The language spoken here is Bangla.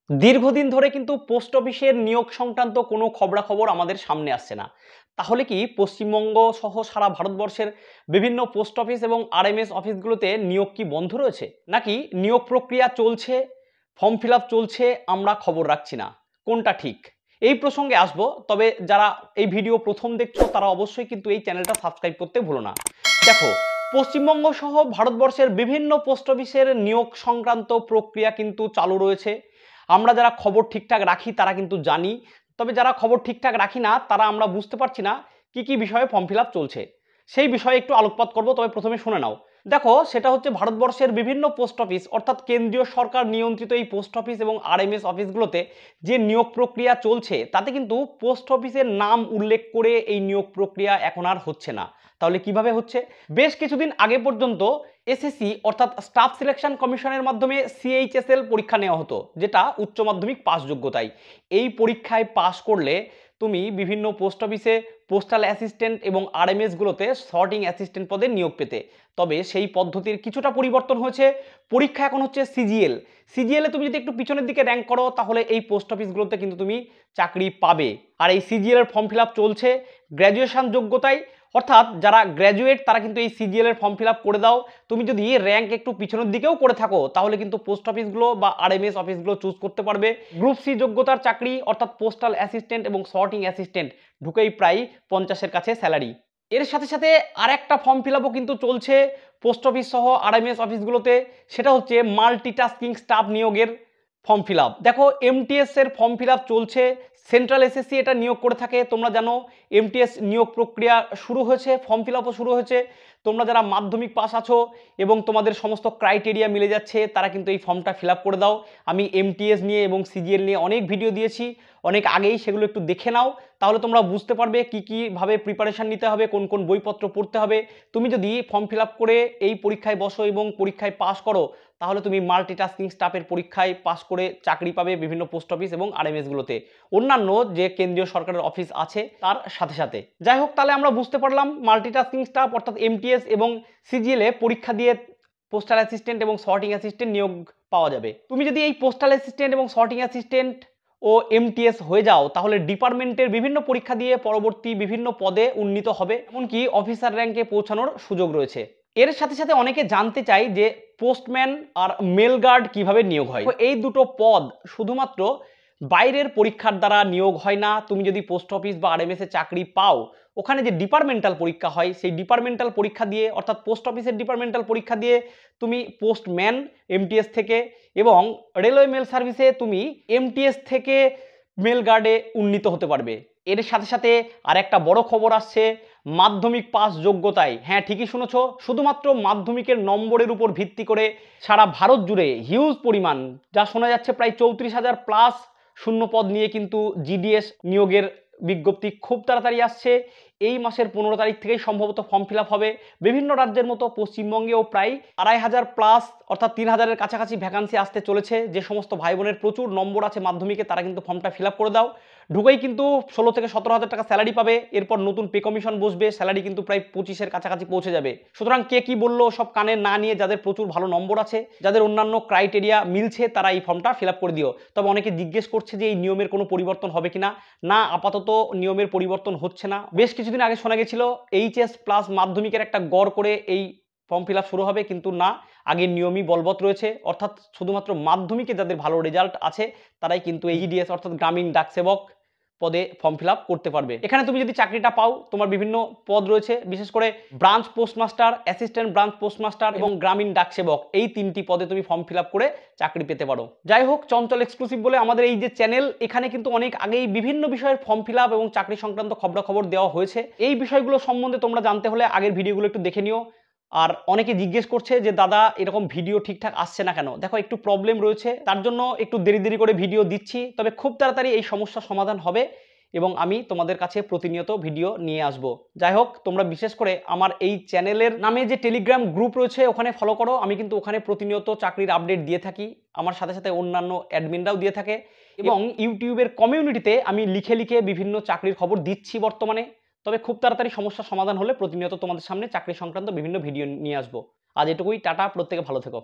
দীর্ঘদিন ধরে কিন্তু পোস্ট অফিসের নিয়োগ সংক্রান্ত কোনো খবরাখবর আমাদের সামনে আসছে না। তাহলে কি পশ্চিমবঙ্গ সহ সারা ভারতবর্ষের বিভিন্ন পোস্ট অফিস এবং আরএমএস অফিসগুলোতে নিয়োগ কি বন্ধ রয়েছে? নাকি নিয়োগ প্রক্রিয়া চলছে, ফর্ম ফিল আপ চলছে, আমরা খবর রাখছি না? কোনটা ঠিক? এই প্রসঙ্গে আসবো। তবে যারা এই ভিডিও প্রথম দেখছো তারা অবশ্যই কিন্তু এই চ্যানেলটা সাবস্ক্রাইব করতে ভুলো না। দেখো, পশ্চিমবঙ্গ সহ ভারতবর্ষের বিভিন্ন পোস্ট অফিসের নিয়োগ সংক্রান্ত প্রক্রিয়া কিন্তু চালু রয়েছে। আমরা যারা খবর ঠিকঠাক রাখি তারা কিন্তু জানি। তবে যারা খবর ঠিকঠাক রাখি না তারা আমরা বুঝতে পারছি না কি কি বিষয়ে ফর্ম ফিল আপ চলছে। সেই বিষয়ে একটু আলোকপাত করব, তবে প্রথমে শুনে নাও। দেখো, সেটা হচ্ছে ভারতবর্ষের বিভিন্ন পোস্ট অফিস অর্থাৎ কেন্দ্রীয় সরকার নিয়ন্ত্রিত এই পোস্ট অফিস এবং আরএমএস অফিসগুলোতে যে নিয়োগ প্রক্রিয়া চলছে তাতে কিন্তু পোস্ট অফিসের নাম উল্লেখ করে এই নিয়োগ প্রক্রিয়া এখন আর হচ্ছে না। তাহলে কিভাবে হচ্ছে? বেশ কিছুদিন আগে পর্যন্ত এসএসসি অর্থাৎ স্টাফ সিলেকশন কমিশনের মাধ্যমে সিএইচএসএল পরীক্ষা নেওয়া হতো, যেটা উচ্চ মাধ্যমিক পাস যোগ্যতায়। এই পরীক্ষায় পাস করলে তুমি বিভিন্ন পোস্ট অফিসে পোস্টাল অ্যাসিস্ট্যান্ট এবং আরএমএসগুলোতে সর্টিং অ্যাসিস্ট্যান্ট পদে নিয়োগ পেতে। তবে সেই পদ্ধতির কিছুটা পরিবর্তন হয়েছে। পরীক্ষা এখন হচ্ছে সিজিএল। সিজিএলে তুমি যদি একটু পিছনের দিকে র্যাঙ্ক করো তাহলে এই পোস্ট অফিসগুলোতে কিন্তু তুমি চাকরি পাবে। আর এই সিজিএল এর ফর্ম ফিল আপ চলছে গ্র্যাজুয়েশন যোগ্যতায়, অর্থাৎ যারা গ্র্যাজুয়েট তারা কিন্তু এই সিজিএল এর ফর্ম ফিল আপ করে দাও। তুমি যদি র্যাঙ্ক একটু পিছনের দিকেও করে থাকো তাহলে কিন্তু পোস্ট অফিসগুলো বা আরএমএস অফিসগুলো চুজ করতে পারবে। গ্রুপ সি যোগ্যতার চাকরি অর্থাৎ পোস্টাল অ্যাসিস্ট্যান্ট এবং সর্টিং অ্যাসিস্ট্যান্ট ঢুকেই প্রায় 50-এর কাছে স্যালারি। এর সাথে সাথে আর একটা ফর্ম ফিল আপও কিন্তু চলছে পোস্ট অফিস সহ আরএমএস অফিসগুলোতে। সেটা হচ্ছে মাল্টিটাস্কিং স্টাফ নিয়োগের ফর্ম ফিল আপ। দেখো, এমটিএস এর ফর্ম ফিল আপ চলছে। সেন্ট্রাল এসএসসি এটা নিয়োগ করে থাকে, তোমরা জানো। এমটিএস নিয়োগ প্রক্রিয়া শুরু হয়েছে, ফর্ম ফিল আপও শুরু হয়েছে। তোমরা যারা মাধ্যমিক পাস আছো এবং তোমাদের সমস্ত ক্রাইটেরিয়া মিলে যাচ্ছে তারা কিন্তু এই ফর্মটা ফিল আপ করে দাও। আমি এমটিএস নিয়ে এবং সিজিএল নিয়ে অনেক ভিডিও দিয়েছি অনেক আগেই, সেগুলো একটু দেখে নাও। তাহলে তোমরা বুঝতে পারবে কি কিভাবে প্রিপারেশন নিতে হবে, কোন কোন বইপত্র পড়তে হবে। তুমি যদি ফর্ম ফিল আপ করে এই পরীক্ষায় বসো এবং পরীক্ষায় পাস করো তাহলে তুমি মাল্টিটাস্কিং স্টাফের পরীক্ষায় পাস করে চাকরি পাবে বিভিন্ন পোস্ট অফিস এবং আরএমএসগুলোতে, অন্যান্য যে কেন্দ্রীয় সরকারের অফিস আছে তার সাথে সাথে। যাই হোক, তাহলে আমরা বুঝতে পারলাম মাল্টিটাস্কিং স্টাফ অর্থাৎ এমটিএস এবং সিজিএলে পরীক্ষা দিয়ে পোস্টাল অ্যাসিস্ট্যান্ট এবং সর্টিং অ্যাসিস্ট্যান্ট নিয়োগ পাওয়া যাবে। তুমি যদি এই পোস্টাল অ্যাসিস্ট্যান্ট এবং সর্টিং অ্যাসিস্ট্যান্ট ও এমটিএস হয়ে যাও তাহলে ডিপার্টমেন্টের বিভিন্ন পরীক্ষা দিয়ে পরবর্তী বিভিন্ন পদে উন্নীত হবে, এমনকি অফিসার র্যাঙ্কে পৌঁছানোর সুযোগ রয়েছে। এর সাথে সাথে অনেকে জানতে চাই যে পোস্টম্যান আর মেল গার্ড কিভাবে নিয়োগ হয়। এই দুটো পদ শুধুমাত্র বাইরের পরীক্ষার দ্বারা নিয়োগ হয় না। তুমি যদি পোস্ট অফিস বা আরএমএস এ চাকরি পাও, ওখানে যে ডিপার্টমেন্টাল পরীক্ষা হয় সেই ডিপার্টমেন্টাল পরীক্ষা দিয়ে অর্থাৎ পোস্ট অফিসের ডিপার্টমেন্টাল পরীক্ষা দিয়ে তুমি পোস্টম্যান এমটিএস থেকে, এবং রেলওয়ে মেল সার্ভিসে তুমি এমটিএস থেকে মেল গার্ডে উন্নীত হতে পারবে। এর সাথে সাথে আর একটা বড় খবর আসছে মাধ্যমিক পাস যোগ্যতায়। হ্যাঁ, ঠিকই শুনেছো, শুধুমাত্র মাধ্যমিকের নম্বরের উপর ভিত্তি করে সারা ভারত জুড়ে হিউজ পরিমাণ, যা শোনা যাচ্ছে প্রায় 34,000 প্লাস শূন্য পদ নিয়ে কিন্তু জিডিএস নিয়োগের বিজ্ঞপ্তি খুব তাড়াতাড়ি আসছে। এই মাসের 15 তারিখ থেকেই সম্ভবত ফর্ম ফিল আপ হবে। বিভিন্ন রাজ্যের মতো পশ্চিমবঙ্গেও প্রায় 2,500 প্লাস অর্থাৎ 3,000-এর কাছাকাছি ভ্যাকান্সি আসতে চলেছে। যে সমস্ত ভাই বোনের প্রচুর নম্বর আছে মাধ্যমিকে তারা কিন্তু ফর্মটা ফিল আপ করে দাও। ঢুকেই কিন্তু 16 থেকে 17,000 টাকা স্যালারি পাবে। এরপর নতুন পে কমিশন বসবে, স্যালারি কিন্তু প্রায় 25-এর কাছাকাছি পৌঁছে যাবে। সুতরাং কে কি বললো সব কানে না নিয়ে যাদের প্রচুর ভালো নম্বর আছে, যাদের অন্যান্য ক্রাইটেরিয়া মিলছে, তারা এই ফর্মটা ফিল আপ করে দিও। তবে অনেকে জিজ্ঞেস করছে যে এই নিয়মের কোনো পরিবর্তন হবে কিনা। না, আপাতত নিয়মের পরিবর্তন হচ্ছে না। বেশ কিছুদিন আগে শোনা গেছিল এইচএস প্লাস মাধ্যমিকের একটা গড় করে এই ফর্ম ফিল আপ শুরু হবে, কিন্তু না, আগের নিয়মই বলবৎ রয়েছে। অর্থাৎ শুধুমাত্র মাধ্যমিকে যাদের ভালো রেজাল্ট আছে তারাই কিন্তু এইডিএস অর্থাৎ গ্রামীণ ডাক সেবক পদে ফর্ম ফিল আপ করতে পারবে। এখানে তুমি যদি চাকরিটা পাও, তোমার বিভিন্ন পদ রয়েছে, বিশেষ করে branch postmaster, assistant branch postmaster এবং গ্রামীণ ডাক সেবক, এই 3টি পদে তুমি ফর্ম ফিল আপ করে চাকরি পেতে পারো। যাই হোক, চঞ্চল এক্সক্লুসিভ বলে আমাদের এই যে চ্যানেল, এখানে কিন্তু অনেক আগেই বিভিন্ন বিষয়ের ফর্ম ফিল আপ এবং চাকরি সংক্রান্ত খবরাখবর দেওয়া হয়েছে। এই বিষয়গুলো সম্বন্ধে তোমরা জানতে হলে আগের ভিডিওগুলো একটু দেখে নিও। আর অনেকে জিজ্ঞেস করছে যে দাদা এরকম ভিডিও ঠিকঠাক আসছে না কেন। দেখো, একটু প্রবলেম রয়েছে, তার জন্য একটু দেরি দেরি করে ভিডিও দিচ্ছি। তবে খুব তাড়াতাড়ি এই সমস্যার সমাধান হবে এবং আমি তোমাদের কাছে প্রতিনিয়ত ভিডিও নিয়ে আসব। যাই হোক, তোমরা বিশেষ করে আমার এই চ্যানেলের নামে যে টেলিগ্রাম গ্রুপ রয়েছে ওখানে ফলো করো। আমি কিন্তু ওখানে প্রতিনিয়ত চাকরির আপডেট দিয়ে থাকি, আমার সাথে সাথে অন্যান্য অ্যাডমিনরাও দিয়ে থাকে। এবং ইউটিউবের কমিউনিটিতে আমি লিখে লিখে বিভিন্ন চাকরির খবর দিচ্ছি বর্তমানে। তবে খুব তাড়াতাড়ি সমস্যার সমাধান হলে প্রতিনিয়ত তোমাদের সামনে চাকরি সংক্রান্ত বিভিন্ন ভিডিও নিয়ে আসবো। আজ এটুকুই, টাটা, প্রত্যেকে ভালো থেকো।